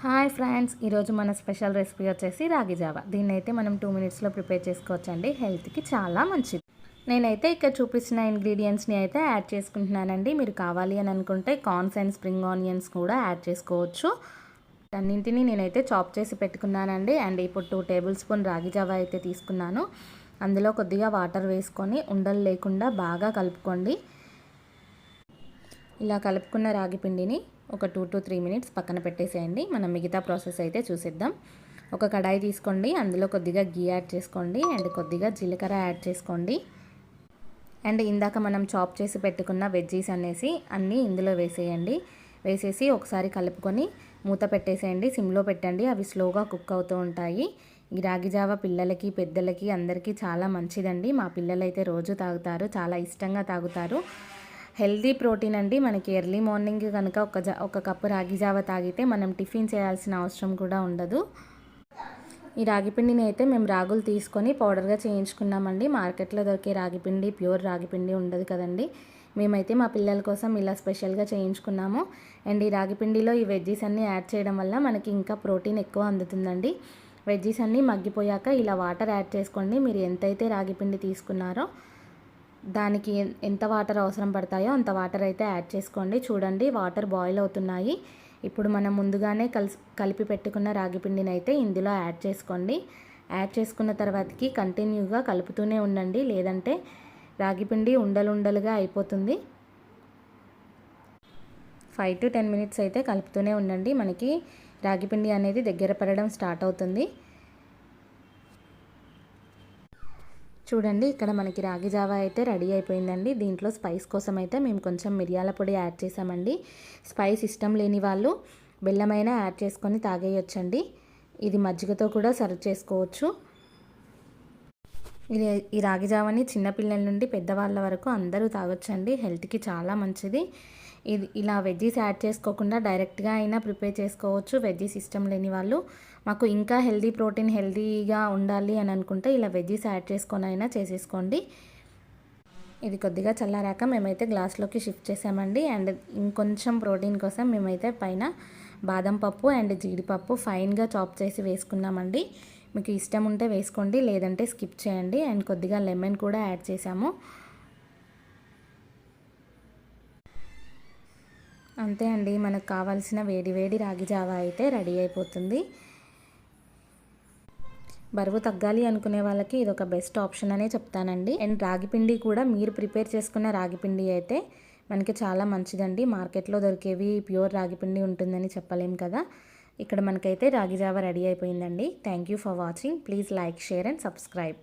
Hi friends, ఈరోజు మన special recipe వచ్చేసి రాగి జావా. దీన్ని అయితే మనం 2 మినిట్స్లో ప్రిపేర్ చేసుకోవచ్చండి. హెల్త్కి చాలా మంచిది. నేనైతే ఇక్కడ చూపించిన ఇంగ్రీడియంట్స్ని అయితే యాడ్ చేసుకుంటున్నానండి. మీరు కావాలి అని అనుకుంటే కార్న్స్ అండ్ స్ప్రింగ్ ఆనియన్స్ కూడా యాడ్ చేసుకోవచ్చు. అన్నింటినీ నేనైతే చాప్ చేసి పెట్టుకున్నానండి. అండ్ ఇప్పుడు 2 టేబుల్ స్పూన్ రాగి జావా అయితే తీసుకున్నాను. అందులో కొద్దిగా వాటర్ వేసుకొని ఉండలు లేకుండా బాగా కలుపుకోండి. ఇలా కలుపుకున్న రాగి పిండిని ఒక 2 to 3 మినిట్స్ పక్కన పెట్టేసేయండి. మనం మిగతా ప్రాసెస్ అయితే చూసేద్దాం. ఒక కడాయి తీసుకోండి, అందులో కొద్దిగా గీ యాడ్ చేసుకోండి అండ్ కొద్దిగా జీలకర్ర యాడ్ చేసుకోండి. అండ్ ఇందాక మనం చాప్ చేసి పెట్టుకున్న వెజ్జీస్ అన్నీ ఇందులో వేసేయండి. వేసేసి ఒకసారి కలుపుకొని మూత పెట్టేసేయండి. సిమ్లో పెట్టండి, అవి స్లోగా కుక్ అవుతూ ఉంటాయి. ఈ రాగి జావ పిల్లలకి పెద్దలకి అందరికీ చాలా మంచిదండి. మా పిల్లలైతే రోజు తాగుతారు, చాలా ఇష్టంగా తాగుతారు. హెల్దీ ప్రోటీన్ అండి. మనకి ఎర్లీ మార్నింగ్ కనుక ఒక కప్పు రాగి జావ తాగితే మనం టిఫిన్ చేయాల్సిన అవసరం కూడా ఉండదు. ఈ రాగిపిండిని అయితే మేము రాగులు తీసుకొని పౌడర్గా చేయించుకున్నామండి. మార్కెట్లో దొరికే రాగిపిండి ప్యూర్ రాగిపిండి ఉండదు కదండి. మేమైతే మా పిల్లల కోసం ఇలా స్పెషల్గా చేయించుకున్నాము. అండ్ ఈ రాగిపిండిలో ఈ వెజ్జీస్ అన్నీ యాడ్ చేయడం వల్ల మనకి ఇంకా ప్రోటీన్ ఎక్కువ అందుతుందండి. వెజ్జీస్ అన్నీ మగ్గిపోయాక ఇలా వాటర్ యాడ్ చేసుకోండి. మీరు ఎంతైతే రాగిపిండి తీసుకున్నారో దానికి ఎంత వాటర్ అవసరం పడతాయో అంత వాటర్ అయితే యాడ్ చేసుకోండి. చూడండి, వాటర్ బాయిల్ అవుతున్నాయి. ఇప్పుడు మనం ముందుగానే కలిపి పెట్టుకున్న రాగి పిండిని అయితే ఇందులో యాడ్ చేసుకోండి. యాడ్ చేసుకున్న తర్వాతకి కంటిన్యూగా కలుపుతూనే ఉండండి, లేదంటే రాగి పిండి ఉండలుగా అయిపోతుంది. 5 to 10 మినిట్స్ అయితే కలుపుతూనే ఉండండి. మనకి రాగి పిండి అనేది దగ్గర పడడం స్టార్ట్ అవుతుంది. చూడండి, ఇక్కడ మనకి రాగి జావా అయితే రెడీ అయిపోయిందండి. దీంట్లో స్పైస్ కోసం అయితే మేము కొంచెం మిరియాల పొడి యాడ్ చేసామండి. స్పైస్ ఇష్టం లేని వాళ్ళు బెల్లమైనా యాడ్ చేసుకొని తాగేయొచ్చండి. ఇది మజ్జిగతో కూడా సర్వ్ చేసుకోవచ్చు. ఈ రాగి జావని చిన్నపిల్లల నుండి పెద్దవాళ్ళ వరకు అందరూ తాగొచ్చండి. హెల్త్కి చాలా మంచిది. ఇది ఇలా వెజ్జీస్ యాడ్ చేసుకోకుండా డైరెక్ట్గా అయినా ప్రిపేర్ చేసుకోవచ్చు. వెజ్జీస్ ఇష్టం లేని వాళ్ళు మాకు ఇంకా హెల్తీగా ఉండాలి అని అనుకుంటే ఇలా వెజ్జీస్ యాడ్ చేసుకొని అయినా చేసేసుకోండి. ఇది కొద్దిగా చల్లారాక మేమైతే గ్లాస్లోకి షిఫ్ట్ చేసామండి. అండ్ ఇంకొంచెం ప్రోటీన్ కోసం మేమైతే పైన బాదం పప్పు అండ్ జీడిపప్పు ఫైన్గా చాప్ చేసి వేసుకున్నామండి. మీకు ఇష్టం ఉంటే వేసుకోండి, లేదంటే స్కిప్ చేయండి. అండ్ కొద్దిగా లెమన్ కూడా యాడ్ చేసాము. అంతే అండి, మనకు కావాల్సిన వేడి రాగి జావా అయితే రెడీ అయిపోతుంది. బరువు తగ్గాలి అనుకునే వాళ్ళకి ఇది ఒక బెస్ట్ ఆప్షన్ అనే చెప్తానండి. అండ్ రాగిపిండి కూడా మీరు ప్రిపేర్ చేసుకున్న రాగిపిండి అయితే మనకి చాలా మంచిదండి. మార్కెట్లో దొరికేవి ప్యూర్ రాగిపిండి ఉంటుందని చెప్పలేం కదా. ఇక్కడ మనకైతే రాగి జావా రెడీ అయిపోయిందండి. Thank you for watching. Please like, share and subscribe.